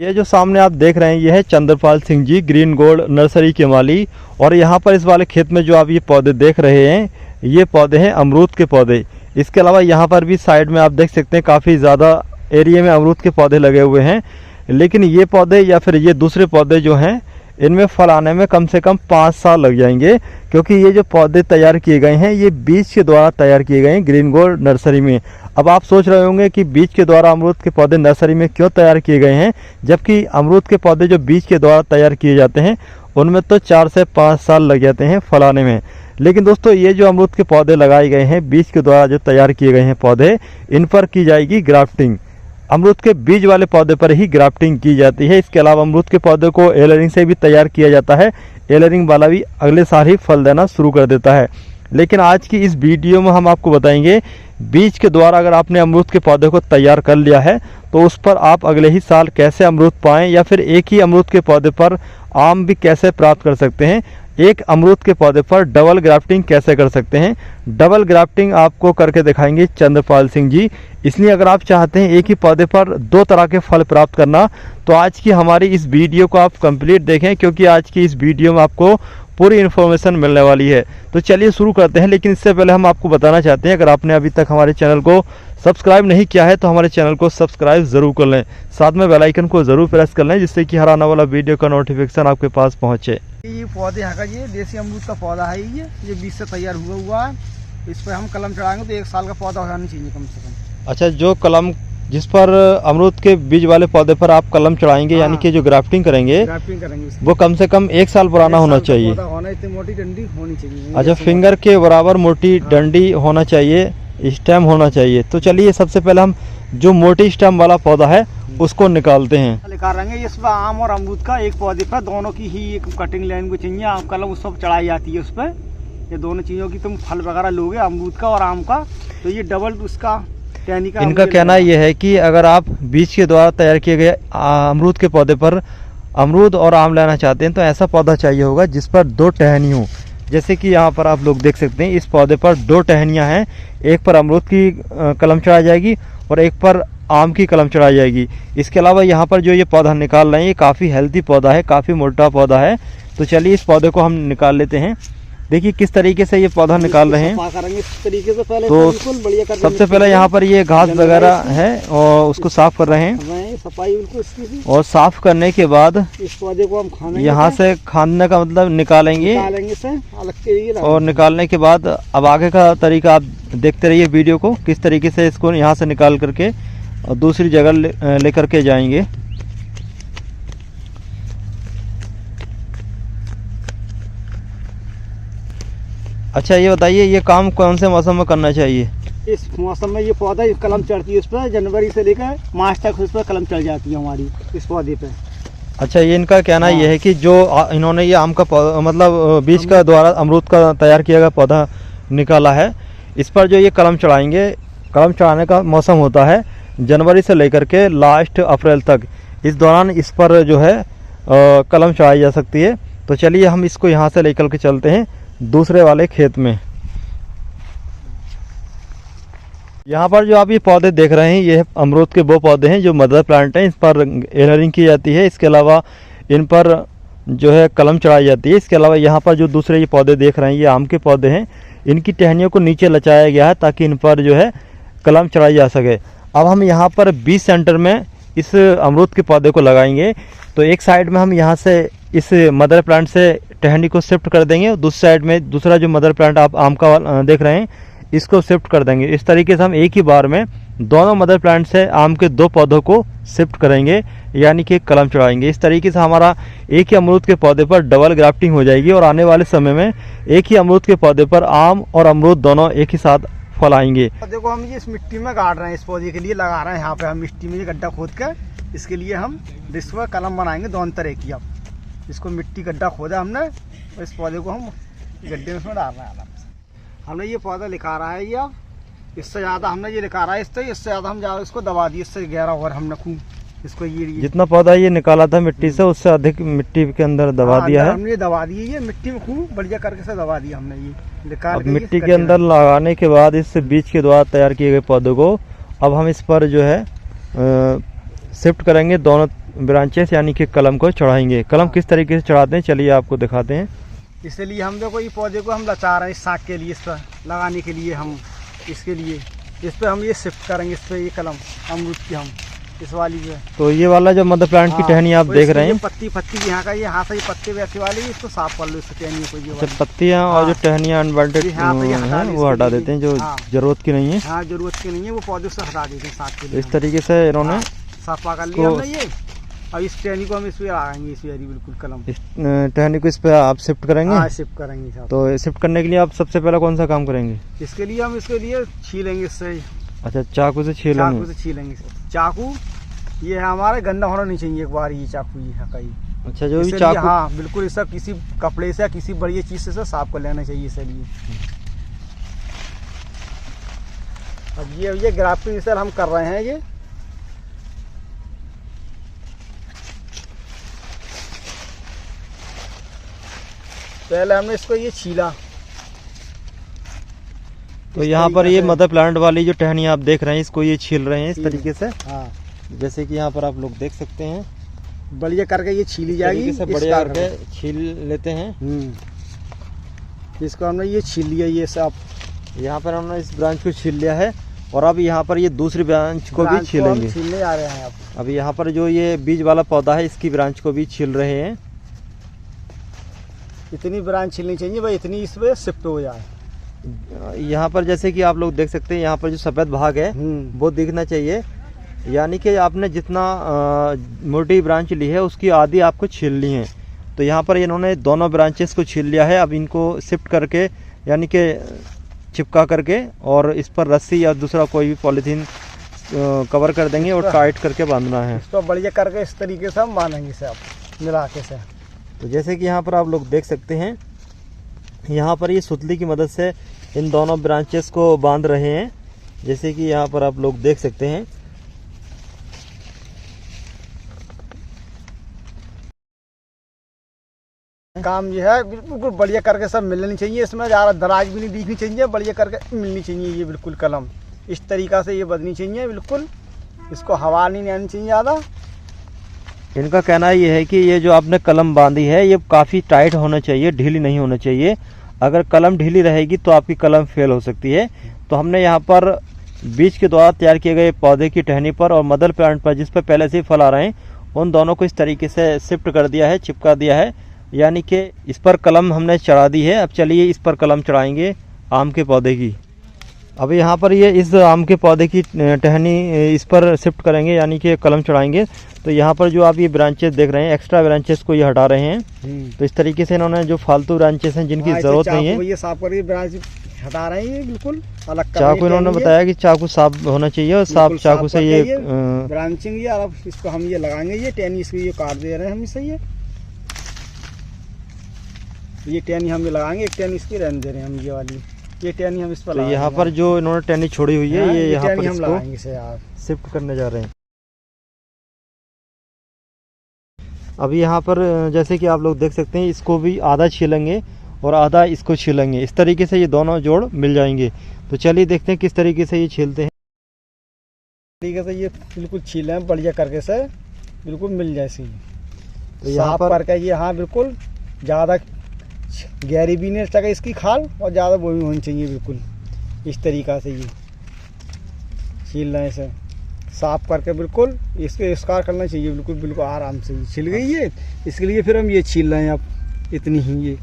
ये जो सामने आप देख रहे हैं ये है Chandrapal Singh ji green gold nursery के माली। और यहाँ पर इस वाले खेत में जो आप ये पौधे देख रहे हैं ये पौधे हैं अमरूद के पौधे। इसके अलावा यहाँ पर भी साइड में आप देख सकते हैं काफ़ी ज़्यादा एरिया में अमरूद के पौधे लगे हुए हैं। लेकिन ये पौधे या फिर ये दूसरे पौधे जो हैं इनमें फल आने में कम से कम 5 साल लग जाएंगे, क्योंकि ये जो पौधे तैयार किए गए हैं ये बीज के द्वारा तैयार किए गए हैं ग्रीन गोल्ड नर्सरी में। अब आप सोच रहे होंगे कि बीज के द्वारा अमरूद के पौधे नर्सरी में क्यों तैयार किए गए हैं, जबकि अमरूद के पौधे जो बीज के द्वारा तैयार किए जाते हैं उनमें तो 4 से 5 साल लग जाते हैं फल आने में। लेकिन दोस्तों ये जो अमरूद के पौधे लगाए गए हैं बीज के द्वारा जो तैयार किए गए हैं पौधे, इन पर की जाएगी ग्राफ्टिंग। अमरूद के बीज वाले पौधे पर ही ग्राफ्टिंग की जाती है। इसके अलावा अमरूद के पौधे को एलरिंग से भी तैयार किया जाता है। एलरिंग वाला भी अगले साल ही फल देना शुरू कर देता है। लेकिन आज की इस वीडियो में हम आपको बताएंगे बीज के द्वारा अगर आपने अमरूद के पौधे को तैयार कर लिया है तो उस पर आप अगले ही साल कैसे अमरूद पाएं, या फिर एक ही अमरूद के पौधे पर आम भी कैसे प्राप्त कर सकते हैं, एक अमरूद के पौधे पर डबल ग्राफ्टिंग कैसे कर सकते हैं। डबल ग्राफ्टिंग आपको करके दिखाएंगे चंद्रपाल सिंह जी। इसलिए अगर आप चाहते हैं एक ही पौधे पर 2 तरह के फल प्राप्त करना तो आज की हमारी इस वीडियो को आप कंप्लीट देखें, क्योंकि आज की इस वीडियो में आपको पूरी इन्फॉर्मेशन मिलने वाली है। तो चलिए शुरू करते हैं। लेकिन इससे पहले हम आपको बताना चाहते हैं अगर आपने अभी तक हमारे चैनल को सब्सक्राइब नहीं किया है तो हमारे चैनल को सब्सक्राइब ज़रूर कर लें, साथ में बेल आइकन को ज़रूर प्रेस कर लें जिससे कि हर आने वाला वीडियो का नोटिफिकेशन आपके पास पहुंचे। ये पौधे यहाँ का ये देसी अमरूद का पौधा है, ये बीज से तैयार हुआ है। इस पर हम कलम चढ़ाएंगे तो 1 साल का पौधा होना चाहिए कम से कम। अच्छा, जो कलम जिस पर अमरूद के बीज वाले पौधे पर आप कलम चढ़ाएंगे, यानी कि जो ग्राफ्टिंग करेंगे वो कम से कम 1 साल पुराना होना चाहिए। इतनी मोटी डंडी होनी चाहिए। अच्छा, फिंगर के बराबर मोटी डंडी होना चाहिए, स्टेम होना चाहिए। तो चलिए सबसे पहले हम जो मोटी स्टेम वाला पौधा है उसको निकालते हैं। निकालेंगे इसमें आम और अमरूद का एक पौधे पर दोनों की ही एक कटिंग लाइन को चाहिए। आम कलम उस पर चढ़ाई जाती है उस पर। ये दोनों चीज़ों की तुम फल वगैरह लोगे अमरूद का और आम का तो ये डबल उसका टहनी का। इनका कहना यह है कि अगर आप बीज के द्वारा तैयार किए गए अमरूद के पौधे पर अमरूद और आम लेना चाहते हैं तो ऐसा पौधा चाहिए होगा जिस पर 2 टहनी हो। जैसे कि यहाँ पर आप लोग देख सकते हैं इस पौधे पर 2 टहनियाँ हैं, एक पर अमरूद की कलम चढ़ाई जाएगी और एक पर आम की कलम चढ़ाई जाएगी। इसके अलावा यहाँ पर जो ये पौधा निकाल रहे हैं ये काफ़ी हेल्दी पौधा है, काफ़ी मोटा पौधा है। तो चलिए इस पौधे को हम निकाल लेते हैं। देखिए किस तरीके से ये पौधा निकाल रहे हैं। इस तरीके से पहले तो सबसे पहले यहाँ पर ये घास वगैरह है और उसको साफ कर रहे हैं। सफाई बिल्कुल इसकी। और साफ करने के बाद इस पौधे को हम खाने यहाँ से खाने का मतलब निकालेंगे और निकालने के बाद अब आगे का तरीका आप देखते रहिए वीडियो को, किस तरीके से इसको यहाँ से निकाल करके और दूसरी जगह लेकर के जाएंगे। अच्छा, ये बताइए ये काम कौन से मौसम में करना चाहिए? इस मौसम में ये पौधा कलम चढ़ती है उस पर, जनवरी से लेकर मार्च तक उस पर कलम चढ़ जाती है हमारी इस पौधे पे। अच्छा, ये इनका कहना ये है कि जो इन्होंने ये आम का मतलब बीज का द्वारा अमरूद का तैयार किया गया पौधा निकाला है, इस पर जो ये कलम चढ़ाएंगे, कलम चढ़ाने का मौसम होता है जनवरी से लेकर के लास्ट अप्रैल तक। इस दौरान इस पर जो है कलम चढ़ाई जा सकती है। तो चलिए हम इसको यहाँ से लेकर के चलते हैं दूसरे वाले खेत में। यहाँ पर जो आप ये पौधे देख रहे हैं ये अमरूद के वो पौधे हैं जो मदर प्लांट हैं, इस पर एलरिंग की जाती है। इसके अलावा इन पर जो है कलम चढ़ाई जाती है। इसके अलावा यहाँ पर जो दूसरे ये पौधे देख रहे हैं ये आम के पौधे हैं, इनकी टहनियों को नीचे लचाया गया है ताकि इन पर जो है कलम चढ़ाई जा सके। अब हम यहाँ पर 20 सेंटर में इस अमरूद के पौधे को लगाएंगे। तो एक साइड में हम यहाँ से इस मदर प्लांट से टहनी को शिफ्ट कर देंगे और दूसरी साइड में दूसरा जो मदर प्लांट आप आम का देख रहे हैं इसको शिफ्ट कर देंगे। इस तरीके से हम एक ही बार में दोनों मदर प्लांट से आम के 2 पौधों को शिफ्ट करेंगे, यानी कि कलम चढ़ाएंगे। इस तरीके से हमारा एक ही अमरूद के पौधे पर डबल ग्राफ्टिंग हो जाएगी और आने वाले समय में एक ही अमरूद के पौधे पर आम और अमरूद दोनों एक ही साथ फल आएंगे। देखो हम ये इस मिट्टी में गाड़ रहे हैं, इस पौधे के लिए लगा रहे हैं। यहाँ पे हम मिट्टी में ये गड्ढा खोद कर इसके लिए हम इसमें कलम बनाएंगे 2 तरह की। अब इसको मिट्टी गड्ढा खोदा हमने और इस पौधे को हम गड्ढे में इसमें डाल रहे हैं आराम से। हमने ये पौधा लिखा रहा है, ये अब इससे ज़्यादा हमने ये लिखा रहा है, इससे ज़्यादा हम ज़्यादा इसको दबा दिए, इससे गहरा और हमने खूब इसको ये जितना पौधा ये निकाला था मिट्टी से उससे अधिक मिट्टी के अंदर दबा दिया है। हमने दबा दिए, ये मिट्टी में खूब बढ़िया करके से दबा दिया हमने ये निकाल के। मिट्टी के अंदर लगाने के बाद इस बीज के द्वारा तैयार किए गए पौधों को अब हम इस पर जो है शिफ्ट करेंगे दोनों ब्रांचेस यानी कि कलम को चढ़ाएंगे। कलम किस तरीके से चढ़ाते हैं चलिए आपको दिखाते हैं। इसलिए हम देखो ये पौधे को हम लचा रहे हैं इस साग के लिए, इस पर लगाने के लिए हम इसके लिए इस पर हम ये शिफ्ट करेंगे, इस पर ये कलम अमरूद की हम इस वाली पे। तो ये वाला जो मदर प्लांट की टहनी आप देख रहे हैं, पत्ती पत्ती यहाँ का ये यहाँ से ये पत्ते वैसे वाले इसको साफ कर लो इस टहनियों को। ये पत्तियाँ और जो टहनियाँ अनवांटेड वो हटा देते हैं, जो जरूरत की नहीं है। हाँ जरूरत की नहीं है, वो पौधे से हटा देते हैं साग के लिए। इस तरीके से इन्होंने साफा कर लिया हमने ये। और इस टहनी को हम इस पे लगाएंगे, इस वाली बिल्कुल कलम इस टहनी को इस पे आप शिफ्ट करेंगे। हाँ शिफ्ट करेंगे साहब। तो शिफ्ट करने के लिए आप सबसे पहले कौन सा काम करेंगे? इसके लिए हम इसके लिए छीलेंगे इससे। अच्छा चाकू से छीलेंगे? चाकू से छीलेंगे चाकू। ये हमारे गंदा होना नहीं चाहिए एक बार ये चाकू ये कहीं। अच्छा जो भी चाकू, हाँ बिल्कुल इसे किसी कपड़े से किसी बढ़िया चीज से साफ कर लेना चाहिए इसलिए। अब ये ग्राफ्टिंग सर हम कर रहे हैं ये। पहले हमने इसको ये छीला। तो यहाँ पर ये मदर प्लांट वाली जो टहनी आप देख रहे हैं इसको ये छील रहे हैं इस तरीके से। हाँ जैसे कि यहाँ पर आप लोग देख सकते हैं, बढ़िया करके ये छीली जाएगी, बढ़िया करके छील लेते हैं। इसको हमने ये छील लिया ये सब। यहाँ पर हमने इस ब्रांच को छील लिया है और अब यहाँ पर ये दूसरी ब्रांच को भी छीलेंगे। छीलने जा रहे हैं अब यहाँ पर जो ये बीज वाला पौधा है इसकी ब्रांच को भी छील रहे हैं। इतनी ब्रांच छीलनी चाहिए भाई, इतनी इस पे शिफ्ट हो जाए। यहाँ पर जैसे कि आप लोग देख सकते हैं यहाँ पर जो सफ़ेद भाग है वो दिखना चाहिए, यानी कि आपने जितना मोटी ब्रांच ली है उसकी आधी आपको छील ली है। तो यहाँ पर इन्होंने दोनों ब्रांचेस को छील लिया है। अब इनको शिफ्ट करके यानी कि चिपका करके और इस पर रस्सी या दूसरा कोई भी पॉलीथीन कवर कर देंगे और टाइट करके बांधना है। इसको बढ़िया करके इस तरीके से हम बांधेंगे इसे आप मिला के से। तो जैसे कि यहाँ पर आप लोग देख सकते हैं, यहाँ पर ये सुतली की मदद से इन दोनों ब्रांचेस को बांध रहे हैं। जैसे कि यहाँ पर आप लोग देख सकते हैं। काम ये है बिल्कुल बढ़िया करके सब मिलनी चाहिए, इसमें ज़्यादा दराज भी नहीं दिखनी चाहिए, बढ़िया करके मिलनी चाहिए ये बिल्कुल कलम इस तरीक़ा से ये बदनी चाहिए बिल्कुल। इसको हवा नहीं आनी चाहिए ज़्यादा। इनका कहना ये है कि ये जो आपने कलम बांधी है ये काफ़ी टाइट होना चाहिए, ढीली नहीं होना चाहिए। अगर कलम ढीली रहेगी तो आपकी कलम फेल हो सकती है। तो हमने यहाँ पर बीज के द्वारा तैयार किए गए पौधे की टहनी पर और मदर प्लांट पर जिस पर पहले से ही फल आ रहे हैं उन दोनों को इस तरीके से शिफ्ट कर दिया है, चिपका दिया है, यानी कि इस पर कलम हमने चढ़ा दी है। अब चलिए इस पर कलम चढ़ाएंगे आम के पौधे की। अब यहाँ पर ये इस आम के पौधे की टहनी इस पर शिफ्ट करेंगे यानी कि कलम चढ़ाएंगे। तो यहाँ पर जो आप ये ब्रांचेस देख रहे हैं एक्स्ट्रा ब्रांचेस को ये हटा रहे हैं। तो इस तरीके से इन्होंने जो फालतू ब्रांचेस हैं जिनकी ज़रूरत नहीं है ये साफ करके ब्रांच हटा रहे हैं बिल्कुल अलग। चाकू इन्होंने बताया कि चाकू साफ होना चाहिए और साफ चाकू से ये ब्रांचिंग ये अब इसको हम ये लगाएंगे ये टहनी इसको ये काट दे रहे हैं हम इसे ये टहनी हम ये लगाएंगे, एक टहनी इसकी रहने दे रहे हैं हम ये वाली ये टहनी हम इस पर। तो यहाँ पर जो इन्होंने टहनी छोड़ी हुई है ये यहाँ पर हम इसको शिफ्ट करने जा रहे हैं। अभी यहाँ पर जैसे कि आप लोग देख सकते हैं इसको भी आधा छीलेंगे और आधा इसको छीलेंगे, इस तरीके से ये दोनों जोड़ मिल जाएंगे। तो चलिए देखते हैं किस तरीके से ये छीलते हैं। तरीके से ये बिल्कुल छीले बढ़िया करके से बिल्कुल मिल जाए सी। तो यहाँ पर करके ये हाँ बिल्कुल ज़्यादा गहरी भी नहीं चाहिए इसकी खाल और ज़्यादा वो भी होनी चाहिए बिल्कुल इस तरीक़ा से ये छीलने से साफ करके बिल्कुल इसके स्कार करना चाहिए बिल्कुल बिल्कुल आराम से। ये छिल गई है इसके लिए फिर हम ये छील रहे हैं अब इतनी ही ये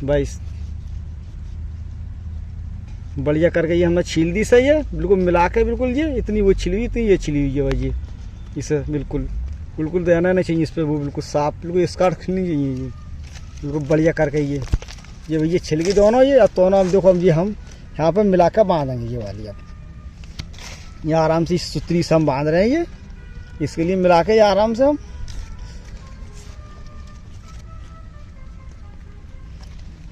बस बढ़िया करके ये हमने छील दी सही है बिल्कुल मिला के बिल्कुल ये इतनी वो छिली हुई इतनी ये छिली हुई है भाई ये इसे बिल्कुल बिल्कुल देना नहीं चाहिए इस पर वो बिल्कुल साफ बिल्कुल स्कार खिलनी चाहिए ये बिल्कुल बढ़िया करके ये छिल गई दोनों ये। अब दोनों हम देखो हम यहाँ पर मिला कर बांधेंगे ये वाली। अब ये आराम से सुतरी से हम बांध रहे हैं ये इसके लिए मिला के आराम से हम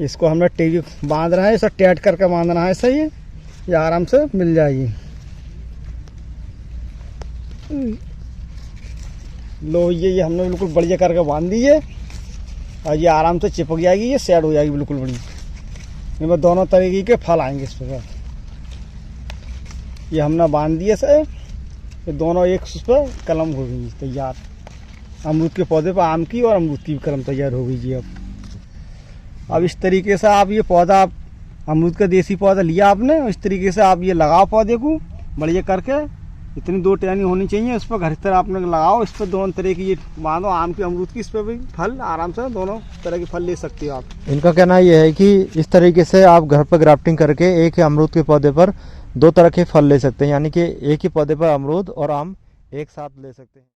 इसको हमने टेबी बांध रहे हैं, इसे टाइट करके बांधना है सही है ये आराम से मिल जाएगी। लो ये हमने बिल्कुल बढ़िया करके बांध दी है और ये आराम से चिपक जाएगी ये सेट हो जाएगी बिल्कुल बड़ी। इसमें दोनों तरीके के फल आएंगे इस पर। ये हमने बांध दिए से ये दोनों एक उस पर कलम हो गई तैयार। अमरूद के पौधे पर आम की और अमरूद की भी कलम तैयार हो गई जी। अब इस तरीके से आप ये पौधा, अमरूद का देसी पौधा लिया आपने, इस तरीके से आप ये लगाओ पौधे को बढ़िया करके, इतनी 2 टहनी होनी चाहिए उस पर, घर की तरह आपने लगाओ, इस पर दोनों तरह की ये बांधो, आम की अमरूद की, इस पर भी फल आराम से दोनों तरह के फल ले सकते हो आप। इनका कहना यह है कि इस तरीके से आप घर पर ग्राफ्टिंग करके एक ही अमरूद के पौधे पर 2 तरह के फल ले सकते हैं, यानी कि एक ही पौधे पर अमरूद और आम एक साथ ले सकते हैं।